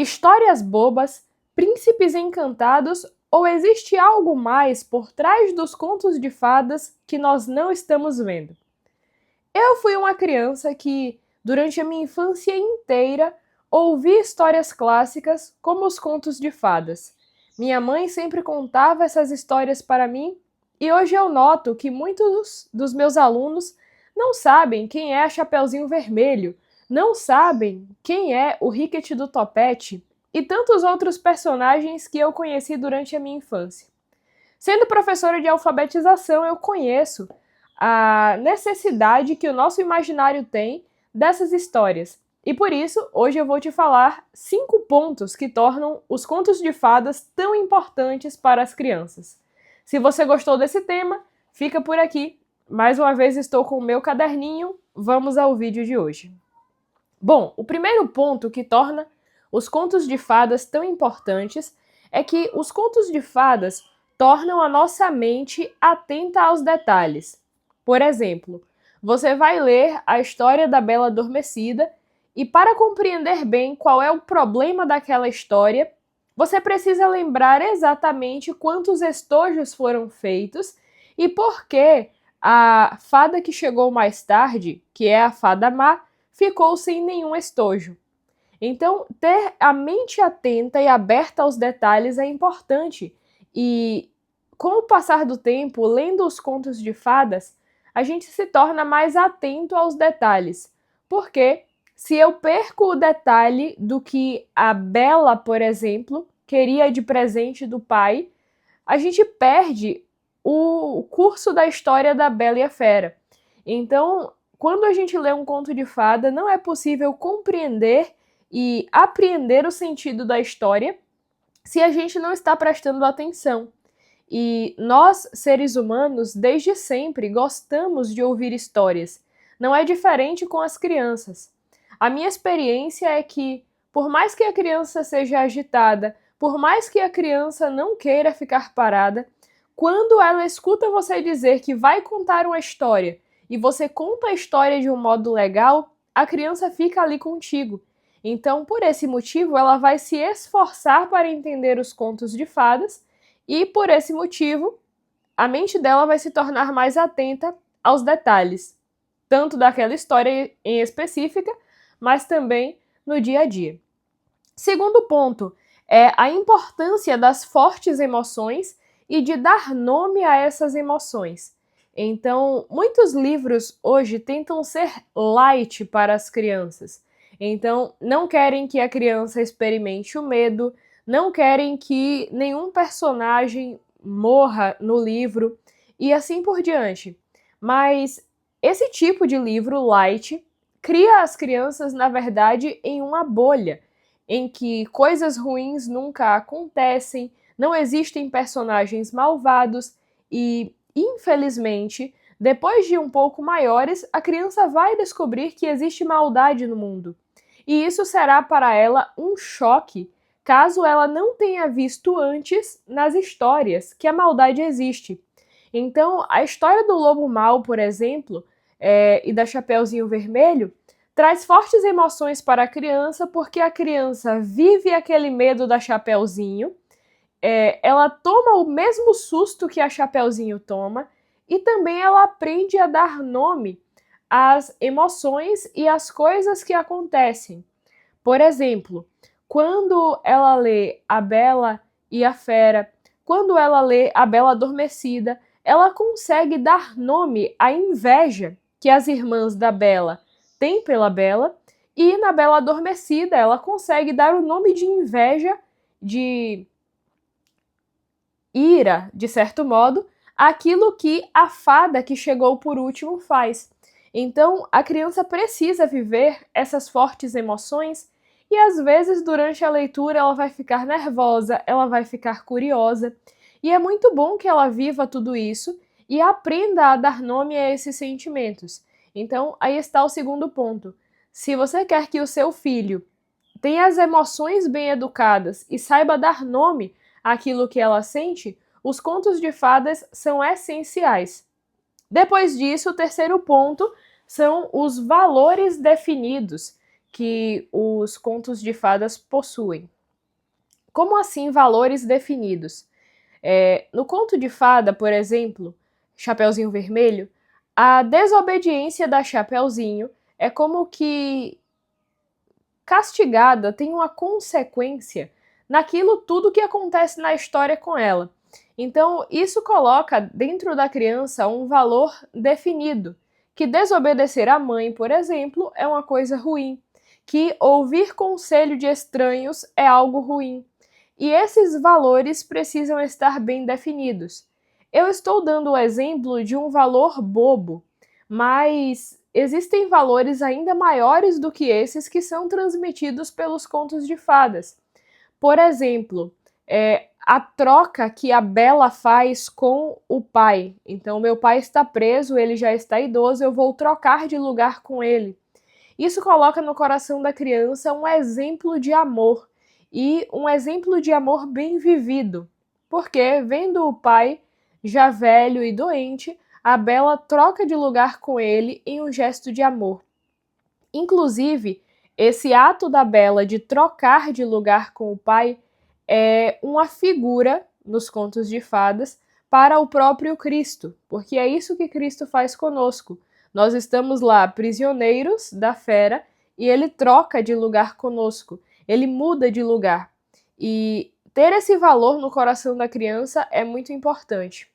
Histórias bobas, príncipes encantados ou existe algo mais por trás dos contos de fadas que nós não estamos vendo? Eu fui uma criança que, durante a minha infância inteira, ouvi histórias clássicas como os contos de fadas. Minha mãe sempre contava essas histórias para mim e hoje eu noto que muitos dos meus alunos não sabem quem é a Chapeuzinho Vermelho, não sabem quem é o Riquete do Topete e tantos outros personagens que eu conheci durante a minha infância. Sendo professora de alfabetização, eu conheço a necessidade que o nosso imaginário tem dessas histórias. E por isso, hoje eu vou te falar 5 pontos que tornam os contos de fadas tão importantes para as crianças. Se você gostou desse tema, fica por aqui. Mais uma vez estou com o meu caderninho, vamos ao vídeo de hoje. Bom, o primeiro ponto que torna os contos de fadas tão importantes é que os contos de fadas tornam a nossa mente atenta aos detalhes. Por exemplo, você vai ler a história da Bela Adormecida e, para compreender bem qual é o problema daquela história, você precisa lembrar exatamente quantos estojos foram feitos e por que a fada que chegou mais tarde, que é a fada má, ficou sem nenhum estojo. Então, ter a mente atenta e aberta aos detalhes é importante. E, com o passar do tempo, lendo os contos de fadas, a gente se torna mais atento aos detalhes. Porque, se eu perco o detalhe do que a Bela, por exemplo, queria de presente do pai, a gente perde o curso da história da Bela e a Fera. Então, quando a gente lê um conto de fada, não é possível compreender e apreender o sentido da história se a gente não está prestando atenção. E nós, seres humanos, desde sempre gostamos de ouvir histórias. Não é diferente com as crianças. A minha experiência é que, por mais que a criança seja agitada, por mais que a criança não queira ficar parada, quando ela escuta você dizer que vai contar uma história e você conta a história de um modo legal, a criança fica ali contigo. Então, por esse motivo, ela vai se esforçar para entender os contos de fadas e, por esse motivo, a mente dela vai se tornar mais atenta aos detalhes, tanto daquela história em específica, mas também no dia a dia. Segundo ponto é a importância das fortes emoções e de dar nome a essas emoções. Então, muitos livros hoje tentam ser light para as crianças. Então, não querem que a criança experimente o medo, não querem que nenhum personagem morra no livro e assim por diante. Mas esse tipo de livro light cria as crianças, na verdade, em uma bolha, em que coisas ruins nunca acontecem, não existem personagens malvados e, infelizmente, depois de um pouco maiores, a criança vai descobrir que existe maldade no mundo. E isso será para ela um choque, caso ela não tenha visto antes nas histórias que a maldade existe. Então, a história do Lobo Mau, por exemplo, e da Chapeuzinho Vermelho, traz fortes emoções para a criança, porque a criança vive aquele medo da Chapeuzinho, ela toma o mesmo susto que a Chapeuzinho toma, e também ela aprende a dar nome às emoções e às coisas que acontecem. Por exemplo, quando ela lê A Bela e a Fera, quando ela lê A Bela Adormecida, ela consegue dar nome à inveja que as irmãs da Bela têm pela Bela, e na Bela Adormecida ela consegue dar o nome de inveja, de ira, de certo modo, àquilo que a fada que chegou por último faz. Então, a criança precisa viver essas fortes emoções e, às vezes, durante a leitura, ela vai ficar nervosa, ela vai ficar curiosa. E é muito bom que ela viva tudo isso e aprenda a dar nome a esses sentimentos. Então, aí está o segundo ponto. Se você quer que o seu filho tenha as emoções bem educadas e saiba dar nome àquilo que ela sente, os contos de fadas são essenciais. Depois disso, o terceiro ponto são os valores definidos, que os contos de fadas possuem. Como assim valores definidos? No conto de fada, por exemplo, Chapeuzinho Vermelho, a desobediência da Chapeuzinho é como que castigada, tem uma consequência naquilo tudo que acontece na história com ela. Então, isso coloca dentro da criança um valor definido, que desobedecer à mãe, por exemplo, é uma coisa ruim, que ouvir conselho de estranhos é algo ruim. E esses valores precisam estar bem definidos. Eu estou dando o exemplo de um valor bobo, mas existem valores ainda maiores do que esses que são transmitidos pelos contos de fadas. Por exemplo, a troca que a Bela faz com o pai. Então, meu pai está preso, ele já está idoso, eu vou trocar de lugar com ele. Isso coloca no coração da criança um exemplo de amor, e um exemplo de amor bem vivido, porque vendo o pai já velho e doente, a Bela troca de lugar com ele em um gesto de amor. Inclusive, esse ato da Bela de trocar de lugar com o pai é uma figura nos contos de fadas para o próprio Cristo, porque é isso que Cristo faz conosco. Nós estamos lá prisioneiros da fera e ele troca de lugar conosco, ele muda de lugar. E ter esse valor no coração da criança é muito importante.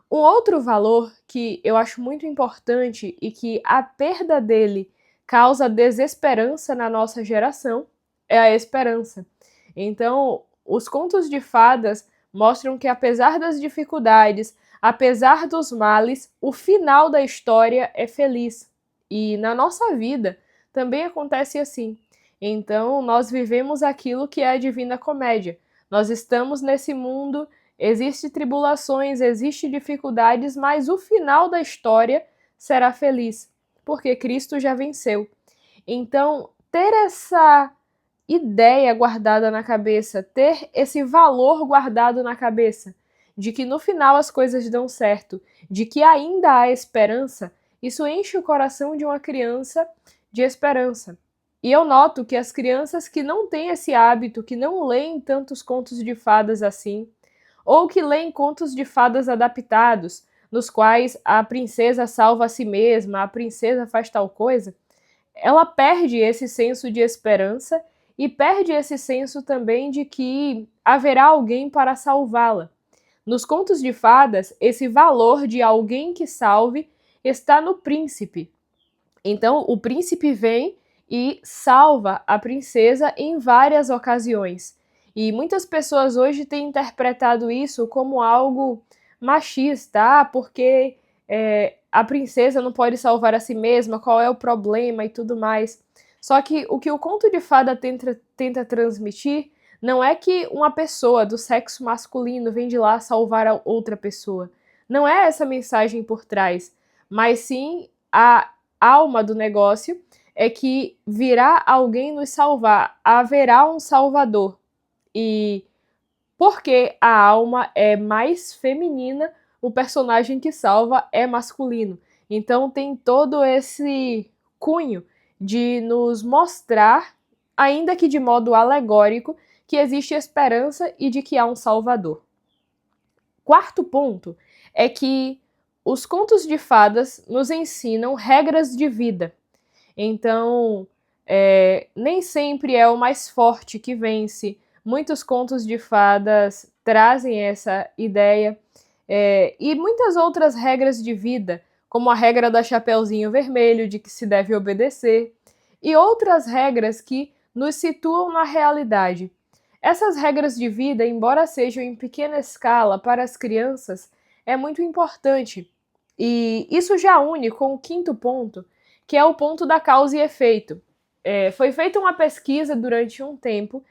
Um outro valor que eu acho muito importante e que a perda dele causa desesperança na nossa geração é a esperança. Então, os contos de fadas mostram que, apesar das dificuldades, apesar dos males, o final da história é feliz. E na nossa vida também acontece assim. Então, nós vivemos aquilo que é a Divina Comédia. Nós estamos nesse mundo, existem tribulações, existem dificuldades, mas o final da história será feliz, porque Cristo já venceu. Então, ter essa ideia guardada na cabeça, ter esse valor guardado na cabeça, de que no final as coisas dão certo, de que ainda há esperança, isso enche o coração de uma criança de esperança. E eu noto que as crianças que não têm esse hábito, que não leem tantos contos de fadas assim, ou que leem contos de fadas adaptados, nos quais a princesa salva a si mesma, a princesa faz tal coisa, ela perde esse senso de esperança e perde esse senso também de que haverá alguém para salvá-la. Nos contos de fadas, esse valor de alguém que salve está no príncipe. Então, o príncipe vem e salva a princesa em várias ocasiões. E muitas pessoas hoje têm interpretado isso como algo machista, porque a princesa não pode salvar a si mesma, qual é o problema e tudo mais. Só que o conto de fada tenta transmitir não é que uma pessoa do sexo masculino vem de lá salvar a outra pessoa. Não é essa mensagem por trás, mas sim a alma do negócio é que virá alguém nos salvar, haverá um salvador. E porque a alma é mais feminina, o personagem que salva é masculino. Então tem todo esse cunho de nos mostrar, ainda que de modo alegórico, que existe esperança e de que há um salvador. Quarto ponto é que os contos de fadas nos ensinam regras de vida. Então, nem sempre é o mais forte que vence. Muitos contos de fadas trazem essa ideia. E muitas outras regras de vida, como a regra da Chapeuzinho Vermelho, de que se deve obedecer, e outras regras que nos situam na realidade. Essas regras de vida, embora sejam em pequena escala para as crianças, é muito importante. E isso já une com o quinto ponto, que é o ponto da causa e efeito. Foi feita uma pesquisa durante um tempo,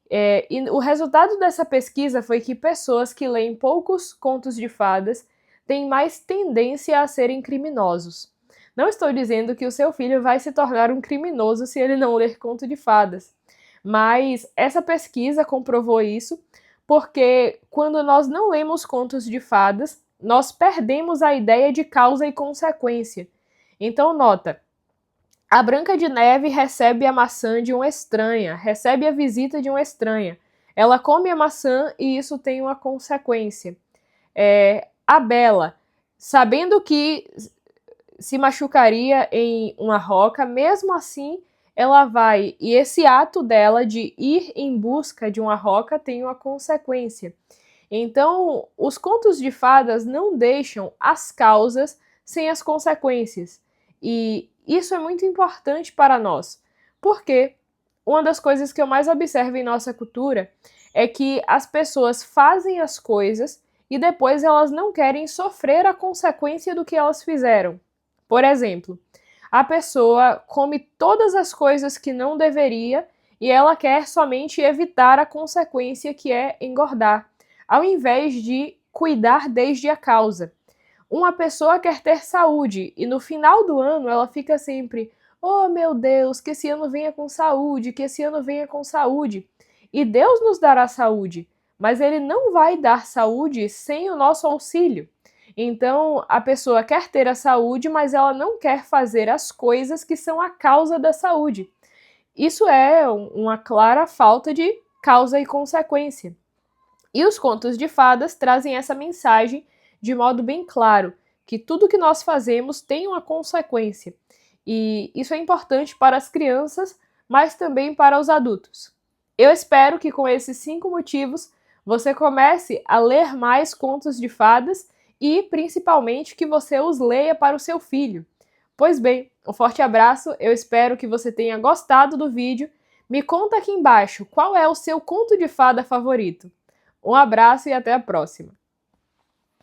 e o resultado dessa pesquisa foi que pessoas que leem poucos contos de fadas têm mais tendência a serem criminosos. Não estou dizendo que o seu filho vai se tornar um criminoso se ele não ler conto de fadas, mas essa pesquisa comprovou isso, porque quando nós não lemos contos de fadas, nós perdemos a ideia de causa e consequência. Então, nota, A Branca de Neve recebe a maçã de uma estranha, recebe a visita de uma estranha. Ela come a maçã e isso tem uma consequência. A Bela, sabendo que se machucaria em uma roca, mesmo assim ela vai, e esse ato dela de ir em busca de uma roca tem uma consequência. Então, os contos de fadas não deixam as causas sem as consequências. E isso é muito importante para nós, porque uma das coisas que eu mais observo em nossa cultura é que as pessoas fazem as coisas e depois elas não querem sofrer a consequência do que elas fizeram. Por exemplo, a pessoa come todas as coisas que não deveria e ela quer somente evitar a consequência, que é engordar, ao invés de cuidar desde a causa. Uma pessoa quer ter saúde e no final do ano ela fica sempre: oh meu Deus, que esse ano venha com saúde, que esse ano venha com saúde. E Deus nos dará saúde, mas Ele não vai dar saúde sem o nosso auxílio. Então a pessoa quer ter a saúde, mas ela não quer fazer as coisas que são a causa da saúde. Isso é uma clara falta de causa e consequência. E os contos de fadas trazem essa mensagem de modo bem claro, que tudo que nós fazemos tem uma consequência. E isso é importante para as crianças, mas também para os adultos. Eu espero que com esses 5 motivos você comece a ler mais contos de fadas e, principalmente, que você os leia para o seu filho. Pois bem, um forte abraço, eu espero que você tenha gostado do vídeo. Me conta aqui embaixo qual é o seu conto de fada favorito. Um abraço e até a próxima!